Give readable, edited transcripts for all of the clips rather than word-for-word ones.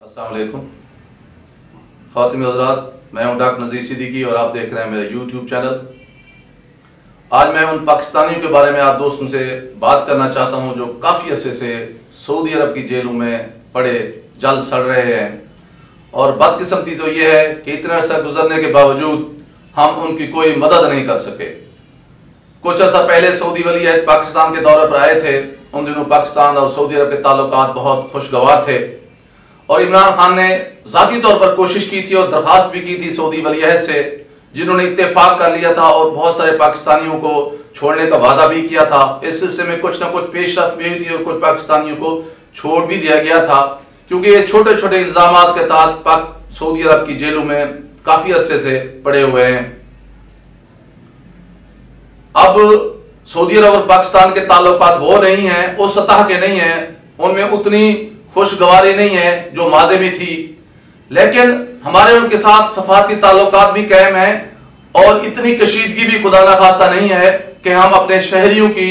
अस्सलाम वालेकुम ख़वातीन हज़रात, मैं हूं डॉक्टर नज़ीर सिद्दीकी और आप देख रहे हैं मेरा यूट्यूब चैनल। आज मैं उन पाकिस्तानियों के बारे में आप दोस्तों से बात करना चाहता हूं जो काफ़ी अरसे से सऊदी अरब की जेलों में पड़े जल सड़ रहे हैं। और बदकिस्मती तो ये है कि इतना अर्सा गुजरने के बावजूद हम उनकी कोई मदद नहीं कर सके। कुछ अर्सा पहले सऊदी वली अहद पाकिस्तान के दौरे पर आए थे। उन दिनों पाकिस्तान और सऊदी अरब के ताल्लुकात बहुत खुशगवार थे और इमरान खान ने ज़ाती तौर पर कोशिश की थी और दरख्वास्त भी की थी सऊदी वली अहद से, जिन्होंने इत्तेफाक कर लिया था और बहुत सारे पाकिस्तानियों को छोड़ने का वादा भी किया था। इस सिलसिले में कुछ ना कुछ पेशरफ्त भी हुई थी और कुछ पाकिस्तानियों को छोड़ भी दिया गया था, क्योंकि ये छोटे छोटे इल्जामात के तहत सऊदी अरब की जेलों में काफ़ी अरसे से पड़े हुए हैं। अब सऊदी अरब और पाकिस्तान के ताल्लुकात वो नहीं है, उस सतह के नहीं है, उनमें उतनी खुशगवारी नहीं है जो माज़े में थी, लेकिन हमारे उनके साथ सफारती ताल्लुकात भी कायम है और इतनी कशीदगी भी खुदा ना खास्ता नहीं है कि हम अपने शहरियों की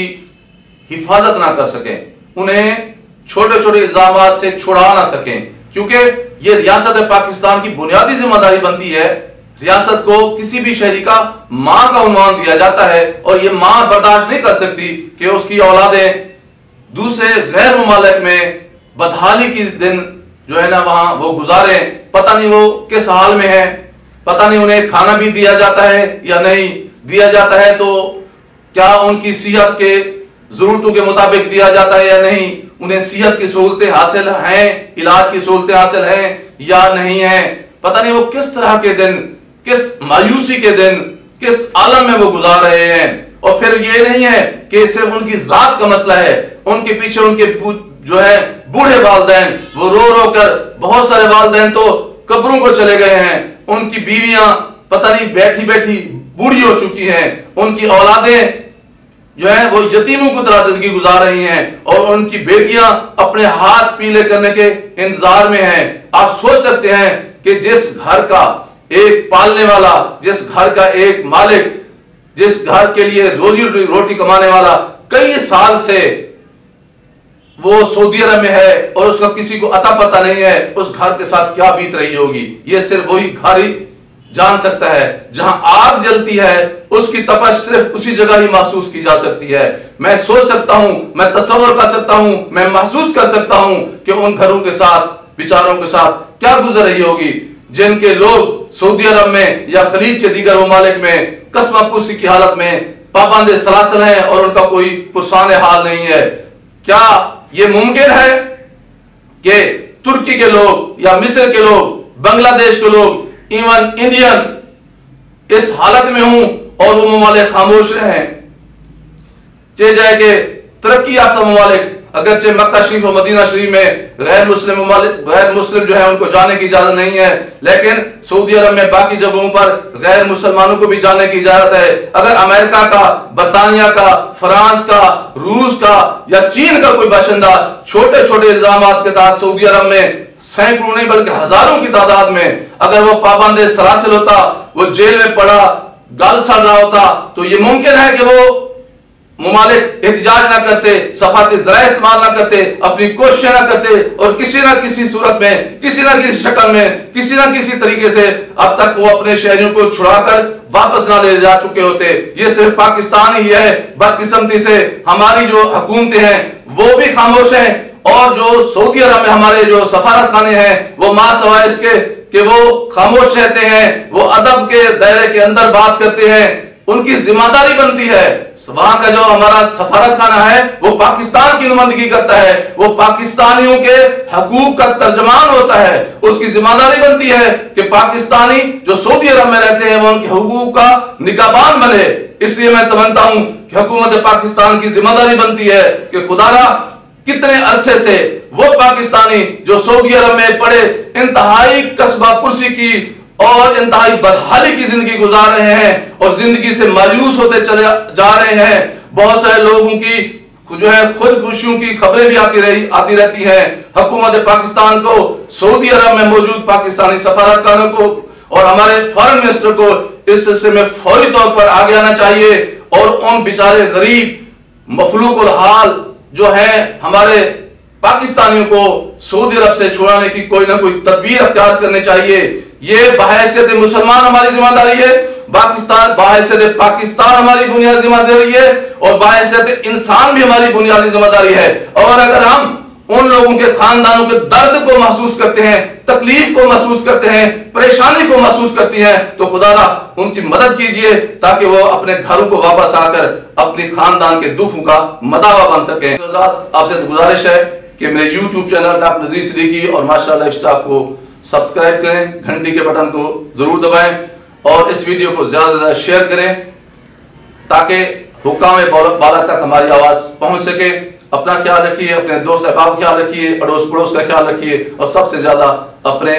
हिफाजत ना कर सकें, उन्हें छोटे छोटे इल्जामात से छुड़ा ना सकें, क्योंकि ये रियासत पाकिस्तान की बुनियादी जिम्मेदारी बनती है। रियासत को किसी भी शहरी का मां का उन्वान दिया जाता है और ये मां बर्दाश्त नहीं कर सकती कि उसकी औलादें दूसरे गैर ममालिक में बदहाली की दिन जो है ना वहां वो गुजारे। पता नहीं वो किस हाल में है, पता नहीं उन्हें खाना भी दिया जाता है या नहीं दिया जाता है, तो क्या उनकी सेहत के जरूरतों के मुताबिक दिया जाता है या नहीं, उन्हें सेहत की सहूलतें हासिल हैं, इलाज की सहूलतें हासिल हैं या नहीं है। पता नहीं वो किस तरह के दिन, किस मायूसी के दिन, किस आलम में वो गुजार रहे हैं। और फिर ये नहीं है कि सिर्फ उनकी जात का मसला है, उनके पीछे उनके जो है बूढ़े वालिदैन, वो रो रो कर, बहुत सारे वालिदैन तो कब्रों को चले गए हैं, उनकी बीवियां पता नहीं बैठी बैठी बूढ़ी हो चुकी हैं, उनकी औलादें जो है वो यतीमों की तरह जिंदगी गुजार रही हैं और उनकी बेटियां अपने हाथ पीले करने के इंतजार में हैं। आप सोच सकते हैं कि जिस घर का एक पालने वाला, जिस घर का एक मालिक, जिस घर के लिए रोजी रोटी कमाने वाला कई साल से वो सऊदी अरब में है और उसका किसी को अता पता नहीं है, उस घर के साथ क्या बीत रही होगी, ये सिर्फ वही घर ही जान सकता है। जहां आग जलती है उसकी तपश सिर्फ उसी जगह ही महसूस की जा सकती है। मैं सोच सकता हूं, मैं तस्वर कर सकता हूं, मैं महसूस कर सकता हूं कि उन घरों के साथ, बेचारों के साथ क्या गुजर रही होगी, जिनके लोग सऊदी अरब में या खलीज के दीगर ममालिक में कसमाकुशी की हालत में पाबंद सलासल हैं और उनका कोई पुरसान हाल नहीं है। क्या ये मुमकिन है कि तुर्की के लोग या मिस्र के लोग, बांग्लादेश के लोग, इवन इंडियन इस हालत में हूं और वो ममालिक खामोश रहे? चाहे जाए कि तरक्की याफ्ता ममालिक, अगरचे मक्का शरीफ और मदीना शरीफ में गैर मुस्लिम जो है उनको जाने की इजाजत नहीं है, लेकिन सऊदी अरब में बाकी जगहों पर गैर मुसलमानों को भी जाने की इजाजत है। अगर अमेरिका का, बरतानिया का, फ्रांस का, रूस का या चीन का कोई बाशिंदा छोटे छोटे इल्जामात के तहत सऊदी अरब में सैकड़ों नहीं बल्कि हजारों की तादाद में अगर वो पाबंद सलासिल होता, वो जेल में पड़ा गल सड़ रहा होता, तो ये मुमकिन है कि वो मुमालिक एहतजाज ना करते, सफारती ज़राए इस्तेमाल ना करते, अपनी कोशिशें ना करते और किसी ना किसी सूरत में, किसी ना किसी शक्ल में, किसी ना किसी तरीके से अब तक वो अपने शहरियों को छुड़ाकर वापस ना ले जा चुके होते। ये सिर्फ पाकिस्तान ही है, बदकिस्मती से हमारी जो हुकूमतें हैं वो भी खामोश हैं और जो सऊदी अरब में हमारे जो सफारत खाने हैं वो मा सवाए इसके कि वो खामोश रहते हैं, वो अदब के दायरे के अंदर बात करते हैं। उनकी जिम्मेदारी बनती है, वहां का जो हमारा सफारत खाना है वो पाकिस्तान की नुमाइंदगी करता है, वो पाकिस्तानियों के हकूक का तर्जमान होता है। उसकी जिम्मेदारी बनती है कि पाकिस्तानी जो सऊदी अरब में रहते हैं वो उनके हकूक का निगहबान बने। इसलिए मैं समझता हूं कि हुकूमत पाकिस्तान की जिम्मेदारी बनती है कि खुदारा कितने अरसे से वो पाकिस्तानी जो सऊदी अरब में पड़े इंतहाई कसबा पुरसी की और इंतहाई बदहाली की जिंदगी गुजार रहे हैं और जिंदगी से मायूस होते चले जा रहे हैं। बहुत सारे लोगों की जो है खुदकुशियों की खबरें भी आती रहती हैं। हुकूमत पाकिस्तान को, सऊदी अरब में मौजूद पाकिस्तानी सफारतखानों को और हमारे फॉरेन मिनिस्टर को इस सिलसिले में फौरी तौर पर आगे आना चाहिए और उन बेचारे गरीब मफलूकुल हाल जो है हमारे पाकिस्तानियों को सऊदी अरब से छुड़ाने की कोई ना कोई तदबीर अख्तियार करनी चाहिए। ये बहैसियत मुसलमान हमारी जिम्मेदारी है, बहैसियत पाकिस्तान हमारी बुनियादी जिम्मेदारी है, और बहैसियत इंसान भी हमारी बुनियादी जिम्मेदारी है। और अगर हम उन लोगों के खानदानों के दर्द को महसूस करते हैं, तकलीफ को महसूस करते हैं, परेशानी को महसूस करती हैं, तो खुदारा उनकी मदद कीजिए ताकि वो अपने घरों को वापस आकर अपनी खानदान के दुखों का मदावा बन सके। आपसे गुजारिश है कि मेरे YouTube चैनल डॉक्टर नज़ीर सिद्दीकी और माशाअल्लाह लाइफस्टाइल को सब्सक्राइब करें, घंटी के बटन को जरूर दबाएं और इस वीडियो को ज्यादा से ज्यादा शेयर करें ताकि हुक्काम बाला तक हमारी आवाज पहुंच सके। अपना ख्याल रखिए, अपने दोस्त अहबाब का ख्याल रखिए, अड़ोस पड़ोस का ख्याल रखिए, और सबसे ज्यादा अपने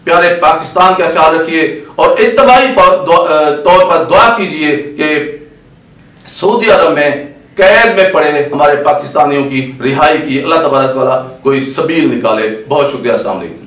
प्यारे पाकिस्तान का ख्याल रखिए। और इत्तबाई तौर पर दुआ कीजिए कि सऊदी अरब में कैद में पड़े हमारे पाकिस्तानियों की रिहाई की अल्लाह तबारक वाला कोई सबील निकाले। बहुत शुक्रिया। अस्सलाम वालेकुम।